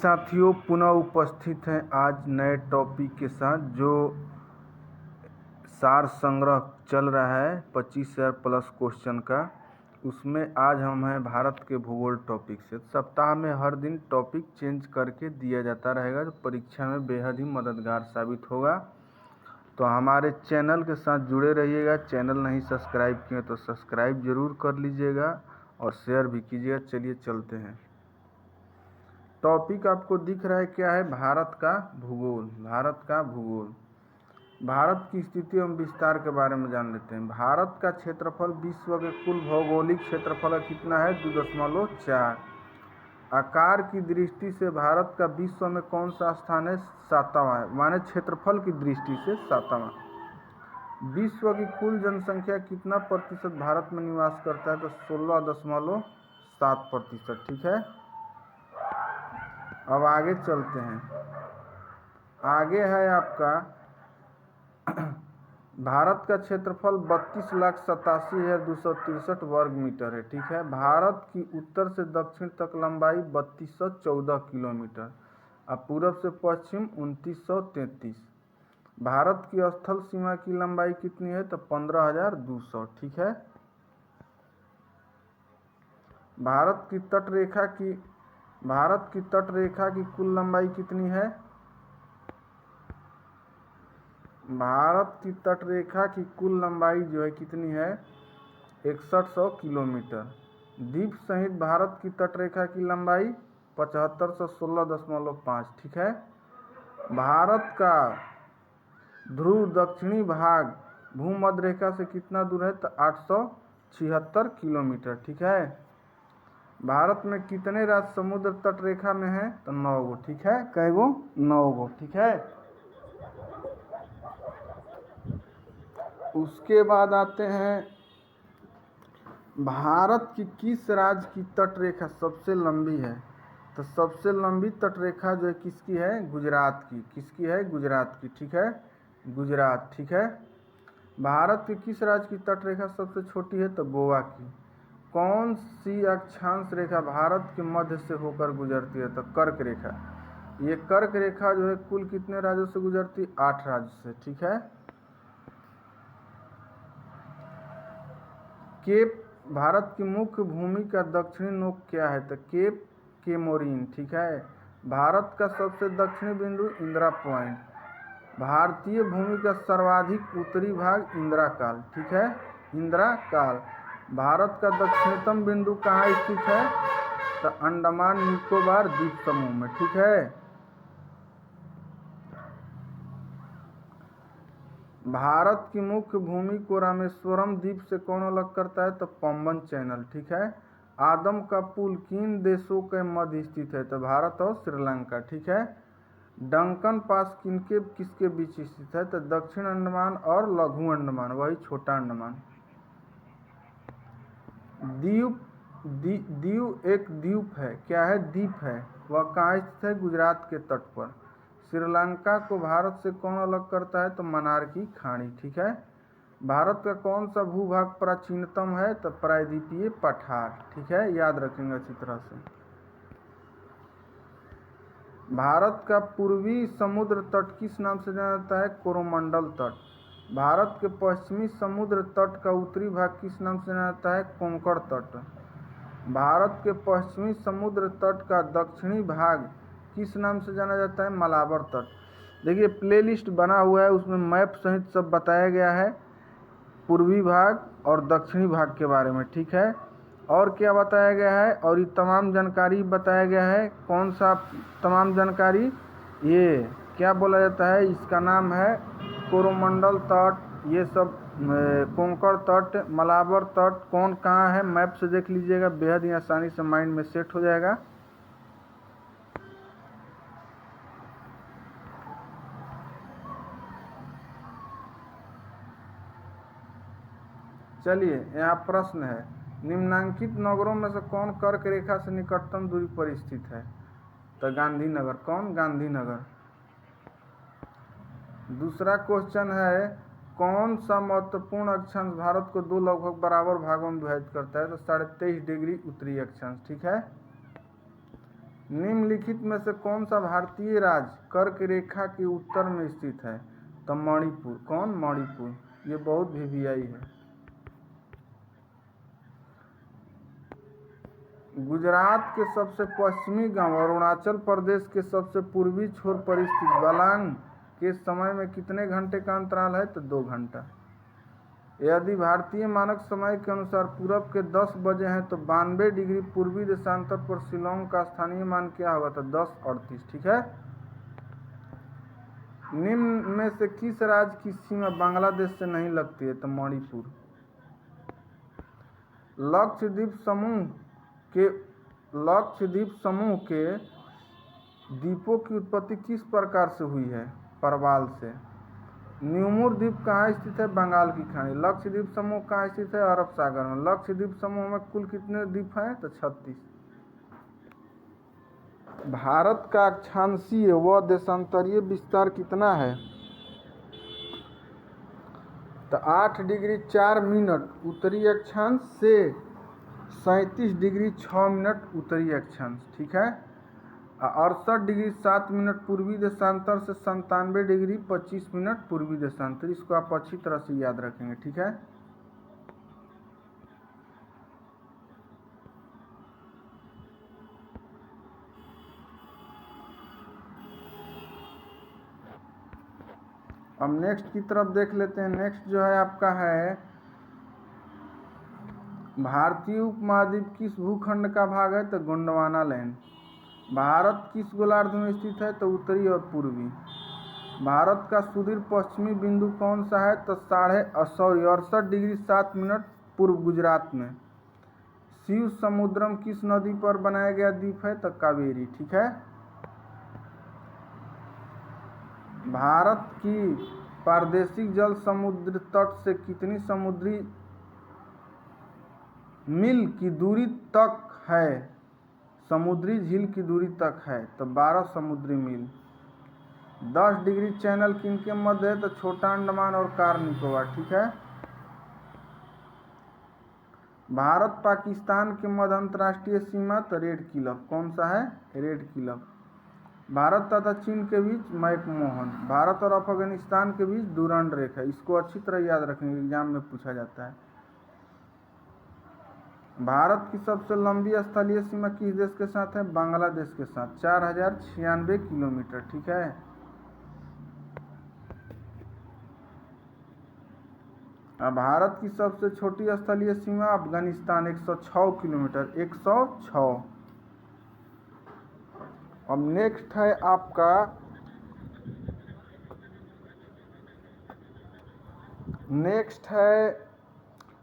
साथियों पुनः उपस्थित हैं आज नए टॉपिक के साथ। जो सार संग्रह चल रहा है 25,000 प्लस क्वेश्चन का, उसमें आज हम हैं भारत के भूगोल टॉपिक से। सप्ताह में हर दिन टॉपिक चेंज करके दिया जाता रहेगा, जो परीक्षा में बेहद ही मददगार साबित होगा। तो हमारे चैनल के साथ जुड़े रहिएगा। चैनल नहीं सब्सक्राइब किए तो सब्सक्राइब जरूर कर लीजिएगा और शेयर भी कीजिएगा। चलिए चलते हैं। टॉपिक आपको दिख रहा है क्या है? भारत का भूगोल। भारत का भूगोल, भारत की स्थिति एवं विस्तार के बारे में जान लेते हैं। भारत का क्षेत्रफल विश्व के कुल भौगोलिक क्षेत्रफल कितना है? 2.4। आकार की दृष्टि से भारत का विश्व में कौन सा स्थान है? 7वां है, माने क्षेत्रफल की दृष्टि से 7वां। विश्व की कुल जनसंख्या कितना प्रतिशत भारत में निवास करता है? तो 16.7%। ठीक है, अब आगे चलते हैं। आगे है आपका भारत का क्षेत्रफल 32,87,263 वर्ग मीटर है। ठीक है, भारत की उत्तर से दक्षिण तक लंबाई 3214 किलोमीटर और पूर्व से पश्चिम 2933। भारत की स्थल सीमा की लंबाई कितनी है? तो 15,200। ठीक है, भारत की तटरेखा की कुल लंबाई कितनी है? भारत की तटरेखा की कुल लंबाई जो है कितनी है? 6100 किलोमीटर। द्वीप सहित भारत की तटरेखा की लंबाई 7516.5। ठीक है, भारत का ध्रुव दक्षिणी भाग भूमध्य रेखा से कितना दूर है? तो 876 किलोमीटर। ठीक है, भारत में कितने राज्य समुद्र तट रेखा में है? तो 9 गो। ठीक है, कै गो? 9 गो। ठीक है, उसके बाद आते हैं भारत की किस राज्य की तटरेखा सबसे लंबी है? तो सबसे लंबी तटरेखा जो है किसकी है? गुजरात की। किसकी है? गुजरात की। ठीक है, गुजरात। ठीक है, भारत के किस राज्य की तटरेखा सबसे छोटी है? तो गोवा की। कौन सी अक्षांश रेखा भारत के मध्य से होकर गुजरती है? तो कर्क रेखा। ये कर्क रेखा जो है कुल कितने राज्यों से गुजरती? 8 राज्यों से। ठीक है, केप भारत की मुख्य भूमि का दक्षिणी नोक क्या है? तो केप केमोरिन। ठीक है, भारत का सबसे दक्षिणी बिंदु इंदिरा पॉइंट। भारतीय भूमि का सर्वाधिक उत्तरी भाग इंदिरा काल। ठीक है, इंदिरा काल। भारत का दक्षिणतम बिंदु कहाँ स्थित है? तो अंडमान निकोबार द्वीप समूह में। ठीक है, भारत की मुख्य भूमि को रामेश्वरम द्वीप से कौन अलग करता है? तो पंबन चैनल। ठीक है, आदम का पुल किन देशों के मध्य स्थित है? तो भारत और श्रीलंका। ठीक है, डंकन पास किसके बीच स्थित है? तो दक्षिण अंडमान और लघु अंडमान, वही छोटा अंडमान। दीव एक द्वीप है। क्या है? द्वीप है। वह कहाँ स्थित है? गुजरात के तट पर। श्रीलंका को भारत से कौन अलग करता है? तो मन्नार की खाड़ी। ठीक है, भारत का कौन सा भूभाग प्राचीनतम है? तो प्रायद्वीपीय पठार। ठीक है, याद रखेंगे अच्छी तरह से। भारत का पूर्वी समुद्र तट किस नाम से जाना जाता है? कोरोमंडल तट। भारत के पश्चिमी समुद्र तट का उत्तरी भाग किस नाम से जाना जाता है? कोंकण तट। भारत के पश्चिमी समुद्र तट का दक्षिणी भाग किस नाम से जाना जाता है? मलाबार तट। देखिए प्लेलिस्ट बना हुआ है, उसमें मैप सहित सब बताया गया है, पूर्वी भाग और दक्षिणी भाग के बारे में। ठीक है, और क्या बताया गया है? और ये तमाम जानकारी बताया गया है। कौन सा तमाम जानकारी? ये क्या बोला जाता है? इसका नाम है कोरोमंडल तट, ये सब कोंकण तट, मलाबार तट कौन कहाँ है, मैप से देख लीजिएगा, बेहद ही आसानी से माइंड में सेट हो जाएगा। चलिए यहाँ प्रश्न है, निम्नांकित नगरों में से कौन कर्क रेखा से निकटतम दूरी पर स्थित है? तो गांधीनगर। कौन? गांधीनगर। दूसरा क्वेश्चन है, कौन सा महत्वपूर्ण अक्षांश भारत को दो लगभग बराबर भागों में विभाजित करता है? तो 23.5 डिग्री उत्तरी अक्षांश। ठीक है, निम्नलिखित में से कौन सा भारतीय राज्य कर्क रेखा के उत्तर में स्थित है? तो मणिपुर। कौन? मणिपुर। ये बहुत वीवीआई है। गुजरात के सबसे पश्चिमी गांव और अरुणाचल प्रदेश के सबसे पूर्वी छोर पर स्थित बालांग के समय में कितने घंटे का अंतराल है? तो 2 घंटा। यदि भारतीय मानक समय के अनुसार पूरब के 10 बजे हैं तो 92 डिग्री पूर्वी देशांतर पर शिलोंग का स्थानीय मान क्या होगा? तो 10:38। ठीक है। निम्न में से किस राज्य की सीमा बांग्लादेश से नहीं लगती है? तो मणिपुर। लक्षद्वीप समूह के द्वीपों की उत्पत्ति किस प्रकार से हुई है? परवाल से। न्यूमुर द्वीप कहाँ स्थित है? बंगाल की खाड़ी। लक्षद्वीप समूह कहाँ स्थित है? अरब सागर में। लक्षद्वीप समूह में कुल कितने द्वीप हैं? तो 36। भारत का अक्षांशीय व देशांतरीय विस्तार कितना है? तो 8 डिग्री 4 मिनट उत्तरी अक्षांश से 37 डिग्री 6 मिनट उत्तरी अक्षांश। ठीक है। 68 डिग्री 7 मिनट पूर्वी देशांतर से 97 डिग्री 25 मिनट पूर्वी देशांतर। इसको आप अच्छी तरह से याद रखेंगे। ठीक है। अब नेक्स्ट की तरफ देख लेते हैं। नेक्स्ट जो है आपका है भारतीय उपमहाद्वीप किस भूखंड का भाग है? तो गोंडवाना लैंड। भारत किस गोलार्ध में स्थित है? तो उत्तरी और पूर्वी। भारत का सुदूर पश्चिमी बिंदु कौन सा है? तो 68 डिग्री 7 मिनट पूर्व गुजरात में। शिव समुद्रम किस नदी पर बनाया गया द्वीप है? तो कावेरी। ठीक है। भारत की प्रादेशिक जल समुद्र तट से कितनी समुद्री मील की दूरी तक है? समुद्री झील की दूरी तक है? तो 12 समुद्री मील। 10 डिग्री चैनल किनके मध्य है? तो छोटा अंडमान और कार निकोबार। ठीक है। भारत पाकिस्तान के मध्य अंतर्राष्ट्रीय सीमा? तो रेड क्लिफ। कौन सा है? Red Cliff. भारत तथा चीन के बीच मैकमोहन। भारत और अफगानिस्तान के बीच डुरंड रेखा। इसको अच्छी तरह याद रखेंगे, एग्जाम में पूछा जाता है। भारत की सबसे लंबी स्थलीय सीमा किस देश के साथ है? बांग्लादेश के साथ। 4096 किलोमीटर। ठीक है। भारत की सबसे छोटी स्थलीय सीमा अफगानिस्तान 106 किलोमीटर। 106। अब नेक्स्ट है आपका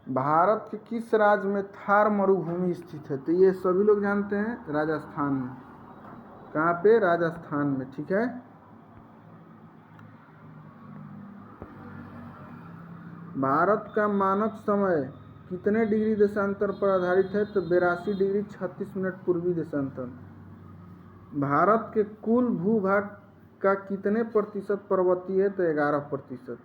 भारत के किस राज्य में थार मरुभूमि स्थित है? तो ये सभी लोग जानते हैं, राजस्थान में। कहाँ पे? राजस्थान में। ठीक है। भारत का मानक समय कितने डिग्री देशांतर पर आधारित है? तो 82 डिग्री 36 मिनट पूर्वी देशांतर। भारत के कुल भूभाग का कितने प्रतिशत पर्वतीय है? तो 11%।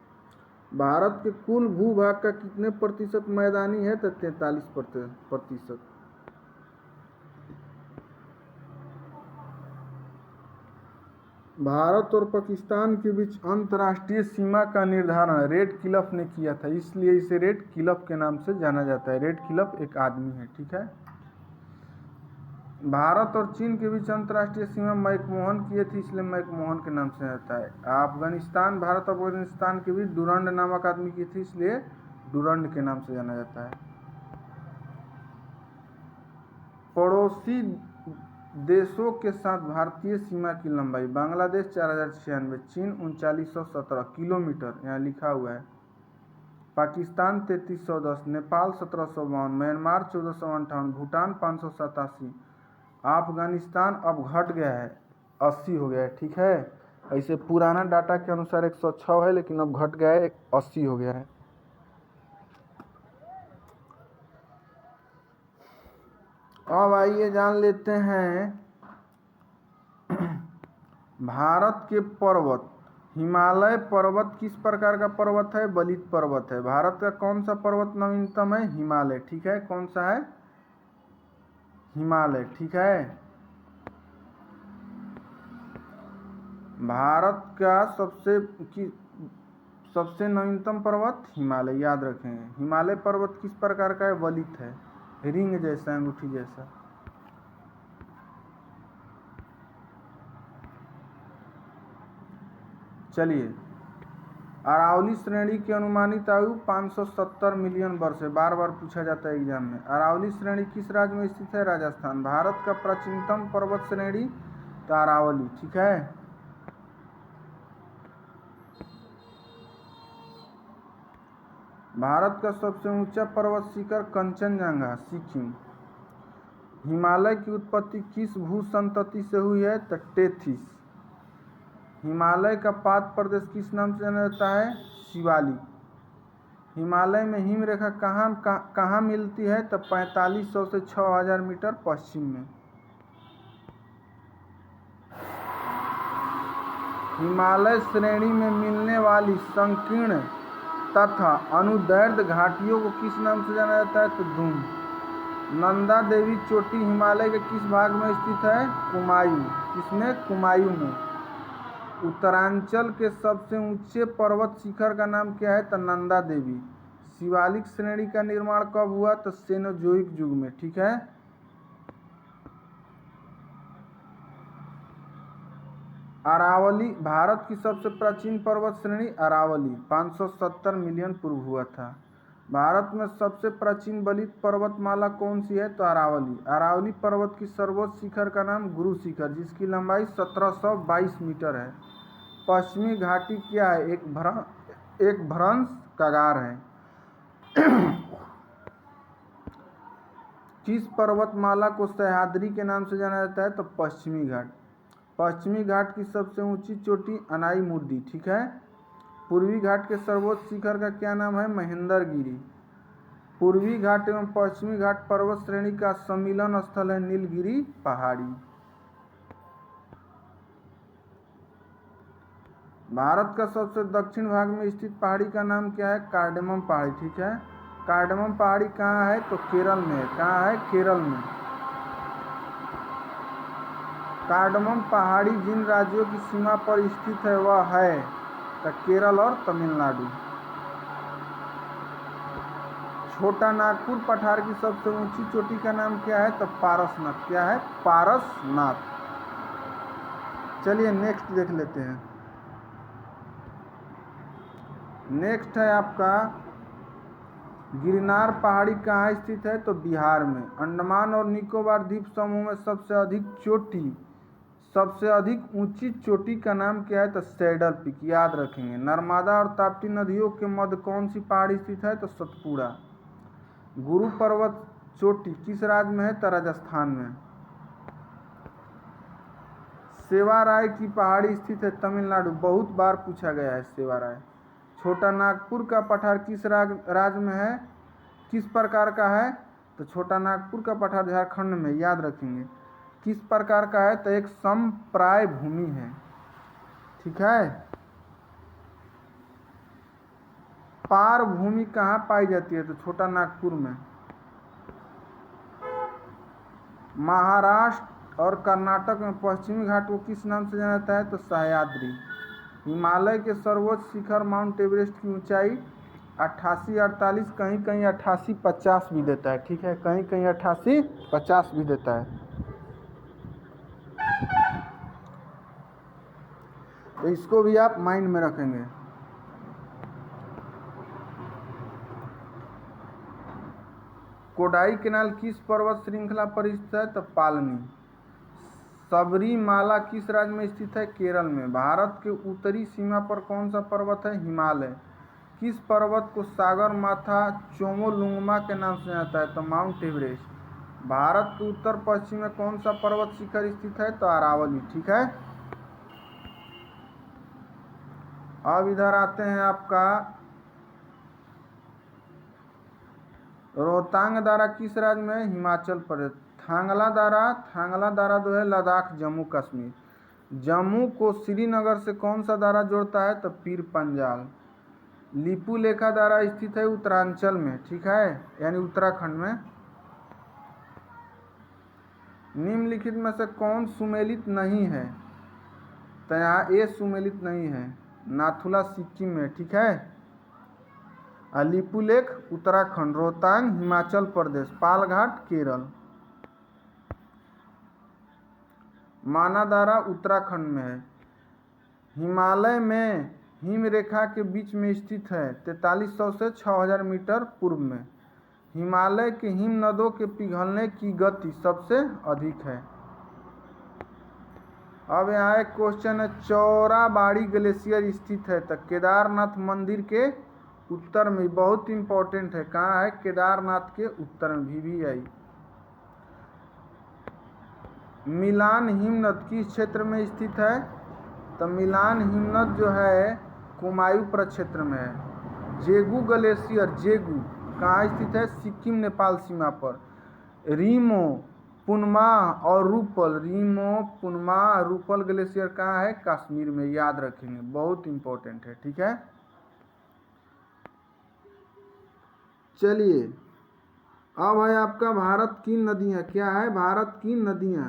भारत के कुल भूभाग का कितने प्रतिशत मैदानी है? तो 43%। भारत और पाकिस्तान के बीच अंतर्राष्ट्रीय सीमा का निर्धारण रेड क्लिफ ने किया था, इसलिए इसे रेड क्लिफ के नाम से जाना जाता है। रेड क्लिफ एक आदमी है। ठीक है। भारत और चीन के बीच अंतर्राष्ट्रीय सीमा मैकमोहन किए थी, इसलिए मैकमोहन के नाम से आता है। अफगानिस्तान, भारत और अफगानिस्तान के बीच डुरंड नामक आदमी की थी, इसलिए डुरंड के नाम से जाना जाता है। पड़ोसी देशों के साथ भारतीय सीमा की लंबाई। बांग्लादेश 4096, चीन 3917 किलोमीटर, यहाँ लिखा हुआ है। पाकिस्तान 3310, नेपाल 1752, म्यांमार 1458, भूटान 587, अफगानिस्तान अब घट गया है, 80 हो गया है। ठीक है। ऐसे पुराना डाटा के अनुसार 106 है, लेकिन अब घट गया है, 80 हो गया है। अब आइए जान लेते हैं भारत के पर्वत। हिमालय पर्वत किस प्रकार का पर्वत है? बलित पर्वत है। भारत का कौन सा पर्वत नवीनतम है? हिमालय। ठीक है। कौन सा है? हिमालय। ठीक है। भारत का सबसे नवीनतम पर्वत हिमालय, याद रखेंगे। हिमालय पर्वत किस प्रकार का है? वलित है, रिंग जैसा, अंगूठी जैसा। चलिए, अरावली श्रेणी की अनुमानित आयु 570 मिलियन वर्ष है। बार बार पूछा जाता है एग्जाम में। अरावली श्रेणी किस राज्य में स्थित है? राजस्थान। भारत का प्राचीनतम पर्वत श्रेणी तो अरावली, ठीक है। भारत का सबसे ऊंचा पर्वत शिखर कंचनजंगा, सिक्किम। हिमालय की उत्पत्ति किस भू संतति से हुई है? तो टेथिस। हिमालय का पाद प्रदेश किस नाम से जाना जाता है? शिवालिक। हिमालय में हिम रेखा कहाँ मिलती है? तो 4500 से 6000 मीटर पश्चिम में। हिमालय श्रेणी में मिलने वाली संकीर्ण तथा अनुदैर्ध्य घाटियों को किस नाम से जाना जाता है? तो धूम। नंदा देवी चोटी हिमालय के किस भाग में स्थित है? कुमायूं। किसमें? कुमायूं में। उत्तरांचल के सबसे ऊंचे पर्वत शिखर का नाम क्या है? तो नंदा देवी। शिवालिक श्रेणी का निर्माण कब हुआ? तो सेनोजोइक युग में, ठीक है। अरावली भारत की सबसे प्राचीन पर्वत श्रेणी अरावली 570 मिलियन पूर्व हुआ था। भारत में सबसे प्राचीन वलित पर्वतमाला कौन सी है? तो अरावली। अरावली पर्वत की सर्वोच्च शिखर का नाम गुरु शिखर, जिसकी लंबाई 1722 मीटर है। पश्चिमी घाटी क्या है? एक भ्रंश कगार है। किस पर्वतमाला को सह्याद्री के नाम से जाना जाता है? तो पश्चिमी घाट। पश्चिमी घाट की सबसे ऊंची चोटी अनाईमुद्दी, ठीक है। पूर्वी घाट के सर्वोच्च शिखर का क्या नाम है? महेंद्रगिरी। पूर्वी घाट एवं पश्चिमी घाट पर्वत श्रेणी का सम्मिलन स्थल है नीलगिरी पहाड़ी। भारत का सबसे दक्षिण भाग में स्थित पहाड़ी का नाम क्या है? कार्डेमम पहाड़ी, ठीक है। कार्डेमम पहाड़ी कहाँ है? तो केरल में है। कहाँ है? केरल में। कार्डेमम पहाड़ी जिन राज्यों की सीमा पर स्थित है वह है तो केरल और तमिलनाडु। छोटा नागपुर पठार की सबसे ऊंची चोटी का नाम क्या है? तो पारसनाथ। क्या है? पारसनाथ। चलिए नेक्स्ट देख लेते हैं। नेक्स्ट है आपका गिरनार पहाड़ी कहाँ स्थित है? तो बिहार में। अंडमान और निकोबार द्वीप समूह में सबसे अधिक ऊंची चोटी का नाम क्या है? तो सैडल पीक, याद रखेंगे। नर्मदा और ताप्ती नदियों के मध्य कौन सी पहाड़ी स्थित है? तो सतपुड़ा। गुरु पर्वत चोटी किस राज्य में है? तो राजस्थान में। सेवाराय की पहाड़ी स्थित है तमिलनाडु, बहुत बार पूछा गया है सेवाराय। छोटा नागपुर का पठार किस राज्य में है? किस प्रकार का है? तो छोटा नागपुर का पठार झारखंड में, याद रखेंगे। किस प्रकार का है? तो एक समप्राय भूमि है, ठीक है। पार भूमि कहाँ पाई जाती है? तो छोटा नागपुर में। महाराष्ट्र और कर्नाटक में पश्चिमी घाट को किस नाम से जाना जाता है? तो सह्याद्री। हिमालय के सर्वोच्च शिखर माउंट एवरेस्ट की ऊंचाई 88-48, कहीं कहीं 88-50 भी देता है, ठीक है। कहीं कहीं 88-50 भी देता है। तो इसको भी आप माइंड में रखेंगे। कोडाई कैनाल किस पर्वत श्रृंखला पर स्थित है? तो पालनी। सबरीमाला किस राज्य में स्थित है? केरल में। भारत के उत्तरी सीमा पर कौन सा पर्वत है? हिमालय। किस पर्वत को सागर माथा चोमोलुंगमा के नाम से जाता है? तो माउंट एवरेस्ट। भारत के उत्तर पश्चिम में कौन सा पर्वत शिखर स्थित है? तो अरावली, ठीक है। अब इधर आते हैं आपका रोहतांग दारा किस राज्य में? हिमाचल प्रदेश। थांगला दारा जो है लद्दाख जम्मू कश्मीर। जम्मू को श्रीनगर से कौन सा दारा जोड़ता है? तो पीर पंजाल। लिपू लेखा दारा स्थित है उत्तरांचल में, ठीक है, यानी उत्तराखंड में। निम्नलिखित में से कौन सुमेलित नहीं है? तो यहाँ ए सुमेलित नहीं है। नाथुला सिक्किम में, ठीक है। लिपुलेख उत्तराखंड, रोहतांग हिमाचल प्रदेश, पालघाट केरल। मानादारा उत्तराखंड में है। हिमालय में हिम रेखा के बीच में स्थित है, 4300 से 6000 मीटर पूर्व में। हिमालय के हिम नदों के पिघलने की गति सबसे अधिक है। अब यहाँ एक क्वेश्चन है, चौराबाड़ी ग्लेशियर स्थित है तो केदारनाथ मंदिर के उत्तर में, बहुत इंपॉर्टेंट है। कहाँ है? केदारनाथ के उत्तर में, VVI। मिलान हिमनद किस क्षेत्र में स्थित है? तो मिलान हिमनद जो है कुमायूं प्रक्षेत्र में है। जेगू ग्लेशियर, जेगू कहाँ स्थित है? सिक्किम नेपाल सीमा पर। रीमो, पुनमा और रूपल, रीमो, पुनमा, रूपल ग्लेशियर कहाँ है? कश्मीर में, याद रखेंगे, बहुत इंपॉर्टेंट है, ठीक है। चलिए अब है आपका भारत की नदियाँ। क्या है? भारत की नदियाँ।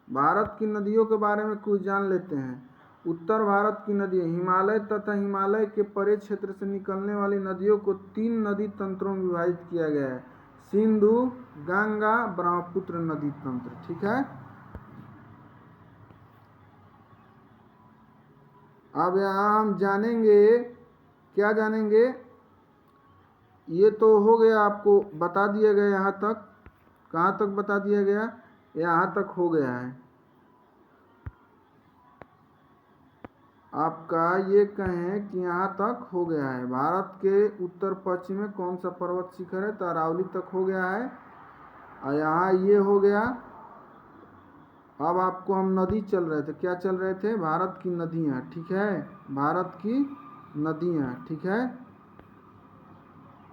भारत की नदियों के बारे में कुछ जान लेते हैं। उत्तर भारत की नदियाँ, हिमालय तथा हिमालय के परे क्षेत्र से निकलने वाली नदियों को 3 नदी तंत्रों में विभाजित किया गया है। सिंधु, गंगा, ब्रह्मपुत्र नदी तंत्र, ठीक है। अब यहाँ हम जानेंगे, क्या जानेंगे? ये तो हो गया, आपको बता दिया गया यहाँ तक। कहाँ तक बता दिया गया? यहाँ तक हो गया है आपका। ये कहें कि यहाँ तक हो गया है। भारत के उत्तर पश्चिम में कौन सा पर्वत शिखर है? तो अरावली तक हो गया है। और यहाँ ये हो गया। अब आपको हम नदी चल रहे थे, क्या चल रहे थे? भारत की नदियाँ, ठीक है। भारत की नदियाँ, ठीक है।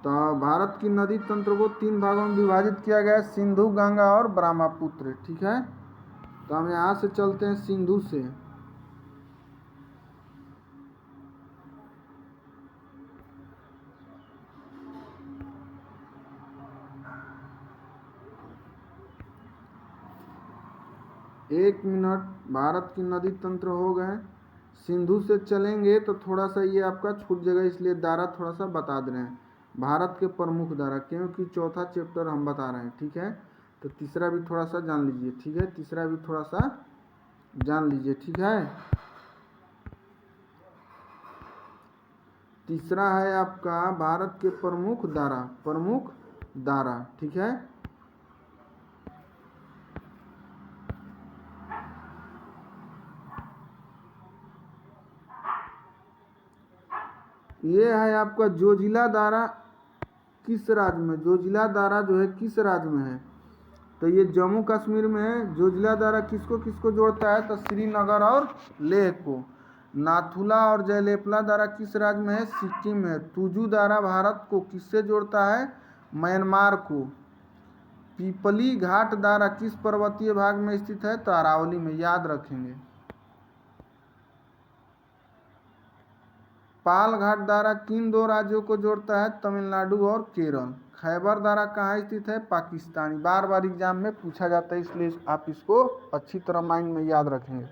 तो भारत की नदी तंत्र को 3 भागों में विभाजित किया गया है, सिंधु, गंगा और ब्रह्मपुत्र, ठीक है। तो हम यहाँ से चलते हैं सिंधु से। एक मिनट, भारत की नदी तंत्र हो गए। सिंधु से चलेंगे तो थोड़ा सा ये आपका छूट जाएगा, इसलिए धारा थोड़ा सा बता दे रहे हैं। भारत के प्रमुख धारा, क्योंकि चौथा चैप्टर हम बता रहे हैं, ठीक है। तो तीसरा भी थोड़ा सा जान लीजिए, ठीक है। तीसरा भी थोड़ा सा जान लीजिए, ठीक है। तीसरा है आपका भारत के प्रमुख धारा, प्रमुख धारा, ठीक है। ये है आपका जोजिला धारा। किस राज्य में? जोजिला धारा जो है किस राज्य में है? तो ये जम्मू कश्मीर में है। जोजिला धारा किसको किसको जोड़ता है? तो श्रीनगर और लेह को। नाथुला और जयलेपला धारा किस राज्य में है? सिक्किम में। तुजू धारा भारत को किससे जोड़ता है? म्यांमार को। पीपली घाट धारा किस पर्वतीय भाग में स्थित है? तो अरावली में, याद रखेंगे। पाल घाट धारा किन 2 राज्यों को जोड़ता है? तमिलनाडु और केरल। खैबर धारा कहाँ स्थित है? पाकिस्तानी। बार बार एग्जाम में पूछा जाता है, इसलिए आप इसको अच्छी तरह माइंड में याद रखेंगे।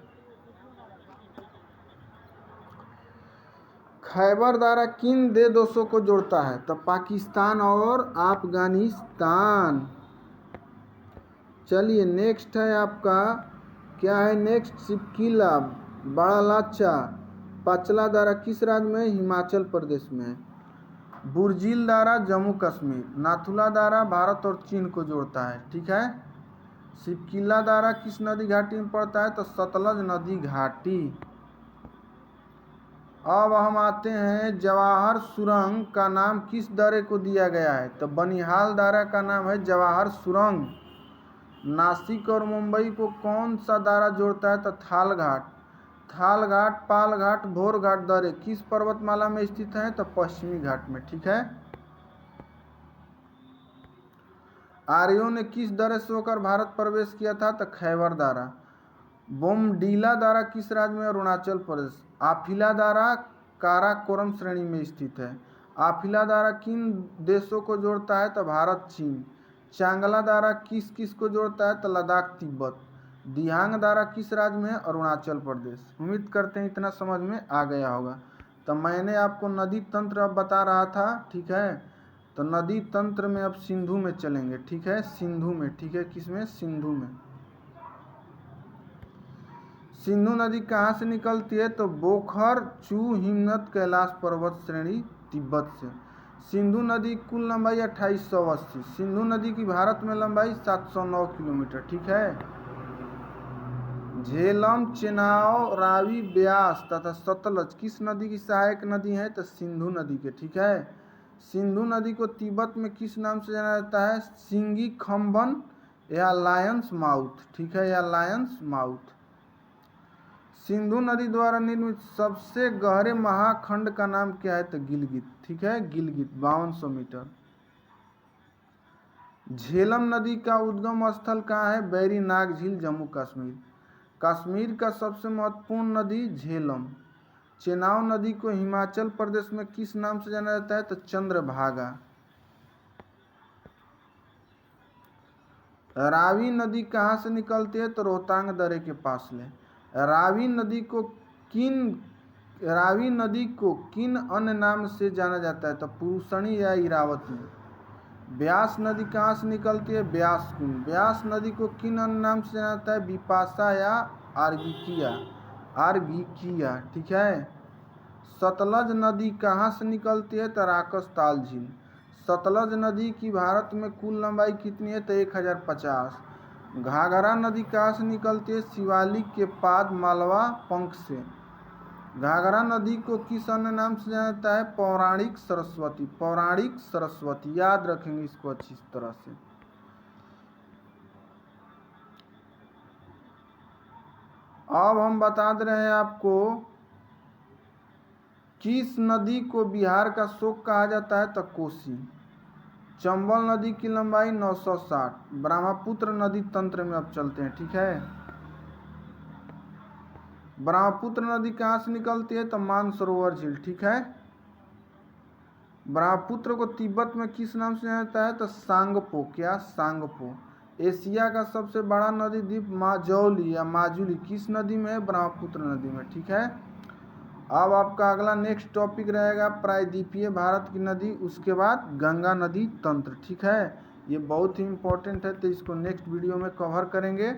खैबर धारा किन देशों को जोड़ता है? तो पाकिस्तान और अफगानिस्तान। चलिए नेक्स्ट है आपका, क्या है नेक्स्ट? शिपकिला, बड़ा लाचा, पाचला धारा किस राज्य में? हिमाचल प्रदेश में। बुर्जिल धारा जम्मू कश्मीर। नाथुला धारा भारत और चीन को जोड़ता है, ठीक है। शिपकिला धारा किस नदी घाटी में पड़ता है? तो सतलज नदी घाटी। अब हम आते हैं, जवाहर सुरंग का नाम किस दर्रे को दिया गया है? तो बनिहाल धारा का नाम है जवाहर सुरंग। नासिक और मुंबई को कौन सा धारा जोड़ता है? तो थाल घाट। थाल घाट, पाल घाट, भोर घाट दर्रे किस पर्वतमाला में स्थित है? तो पश्चिमी घाट में, ठीक है। आर्यों ने किस दर्रे से होकर भारत प्रवेश किया था? तो खैबर धारा। बोमडीला धारा किस राज्य में? अरुणाचल प्रदेश। आफिला धारा काराकोरम श्रेणी में स्थित है। आफिला धारा किन देशों को जोड़ता है? तो भारत, चीन। चांगला धारा किस किस को जोड़ता है? तो लद्दाख, तिब्बत। दिहांग दारा किस राज्य में है? अरुणाचल प्रदेश। उम्मीद करते हैं इतना समझ में आ गया होगा। तो मैंने आपको नदी तंत्र अब बता रहा था, ठीक है। तो नदी तंत्र में अब सिंधु में चलेंगे, ठीक है, सिंधु में, ठीक है, किसमें? सिंधु में। सिंधु नदी कहाँ से निकलती है? तो बोखर चू हिमनद कैलाश पर्वत श्रेणी तिब्बत से। सिंधु नदी कुल लंबाई 2880। सिंधु नदी की भारत में लंबाई 709 किलोमीटर, ठीक है। झेलम, चेनाब, रावी, ब्यास तथा सतलज किस नदी की सहायक नदी है? तो सिंधु नदी के, ठीक है। सिंधु नदी को तिब्बत में किस नाम से जाना जाता है? सिंगी खम्बन या लायंस माउथ, ठीक है, या लायंस माउथ। सिंधु नदी द्वारा निर्मित सबसे गहरे महाखंड का नाम क्या है? तो गिलगित, ठीक है, गिलगित 5200 मीटर। झेलम नदी का उद्गम स्थल कहाँ है? बैरी नाग झील, जम्मू कश्मीर। कश्मीर का सबसे महत्वपूर्ण नदी झेलम। चेनाब नदी को हिमाचल प्रदेश में किस नाम से जाना जाता है? तो चंद्रभागा। रावी नदी कहाँ से निकलती है? तो रोहतांग दर्रे के पास ले। रावी नदी को किन अन्य नाम से जाना जाता है? तो पुरुषणी या इरावती। ब्यास नदी कहाँ से निकलती है? ब्यास कुंड। ब्यास नदी को किन अन्य नाम से जाना जाता है? बिपाशा या आर्गिकिया, ठीक है। सतलज नदी कहाँ से निकलती है? तो राकस ताल झील। सतलज नदी की भारत में कुल लंबाई कितनी है? तो 1050। घाघरा नदी कहाँ से निकलती है? शिवालिक के पाद मालवा पंख से। घाघरा नदी को किस अन्य नाम से जाना जाता है? पौराणिक सरस्वती। पौराणिक सरस्वती, याद रखेंगे इसको अच्छी तरह से। अब हम बता दे रहे हैं आपको किस नदी को बिहार का शोक कहा जाता है? तो कोसी। चंबल नदी की लंबाई 960। ब्रह्मपुत्र नदी तंत्र में अब चलते हैं, ठीक है। ब्रह्मपुत्र नदी कहाँ से निकलती है? तो मानसरोवर झील, ठीक है। ब्रह्मपुत्र को तिब्बत में किस नाम से जाना जाता है? तो सांगपो। क्या? सांगपो। एशिया का सबसे बड़ा नदी द्वीप माजौली या माजुली किस नदी में है? ब्रह्मपुत्र नदी में, ठीक है। अब आपका अगला नेक्स्ट टॉपिक रहेगा प्रायद्वीपीय भारत की नदी, उसके बाद गंगा नदी तंत्र, ठीक है। ये बहुत ही इंपॉर्टेंट है, तो इसको नेक्स्ट वीडियो में कवर करेंगे।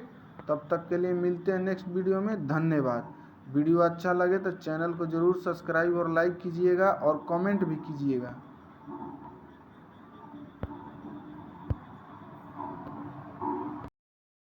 तब तक के लिए मिलते हैं नेक्स्ट वीडियो में। धन्यवाद। वीडियो अच्छा लगे तो चैनल को ज़रूर सब्सक्राइब और लाइक कीजिएगा और कमेंट भी कीजिएगा।